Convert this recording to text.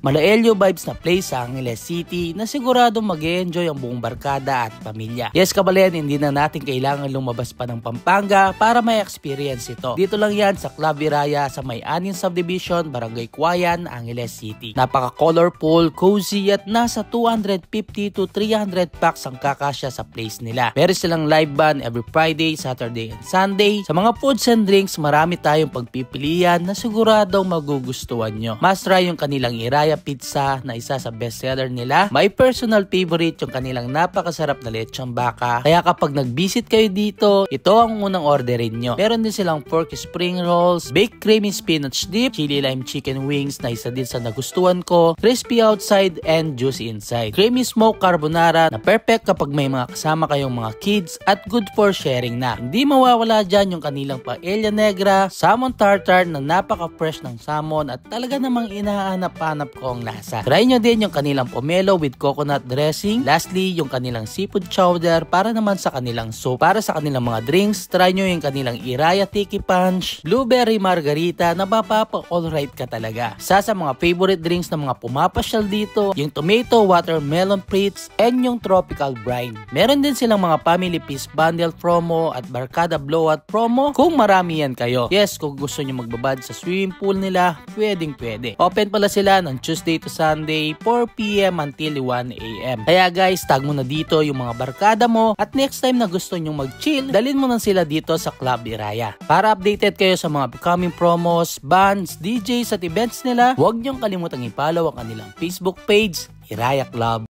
Malaelyo vibes na place sa Angeles City na siguradong mag-e-enjoy ang buong barkada at pamilya. Yes kababayan, hindi na natin kailangan lumabas pa ng Pampanga para may experience ito. Dito lang yan sa Club Iraya sa May Anin Subdivision, Barangay Cuayan, Angeles City. Napaka-colorful, cozy at nasa 250 to 300 packs ang kakasya sa place nila. Meron silang live band every Friday, Saturday and Sunday. Sa mga foods and drinks, marami tayong pagpipilian na siguradong magugustuhan nyo. Must try yung kanilang Iraya Pizza na isa sa bestseller nila. My personal favorite yung kanilang napakasarap na lechong baka. Kaya kapag nag-visit kayo dito, ito ang unang orderin nyo. Meron din silang pork spring rolls, baked creamy spinach dip, chili lime chicken wings na isa din sa nagustuhan ko, crispy outside and juicy inside, creamy smoked carbonara na perfect kapag may mga kasama kayong mga kids at good for sharing na. Hindi mawawala dyan yung kanilang paella negra, salmon tartar na napaka-fresh ng salmon at talaga namang inahanap-hanap ko ang lasa. Try nyo din yung kanilang pomelo with coconut dressing. Lastly, yung kanilang seafood chowder para naman sa kanilang soup. Para sa kanilang mga drinks, try nyo yung kanilang Iraya Tiki Punch, blueberry margarita na mapapa-alright ka talaga. Sa mga favorite drinks ng mga pumapasyal dito, yung tomato watermelon fritz and yung tropical brine. Meron din silang mga family feast bundle promo at barkada blowout promo kung marami yan kayo. Yes, kung gusto nyo magbabad sa swimming pool nila, pwedeng pwede. Open pala sila ng Tuesday to Sunday, 4 PM until 1 AM. Kaya guys, tag mo na dito yung mga barkada mo at next time na gusto nyo mag-chill, dalhin mo na sila dito sa Club Iraya. Para updated kayo sa mga upcoming promos, bands, DJs at events nila, huwag nyong kalimutang i-follow ang kanilang Facebook page, Iraya Club.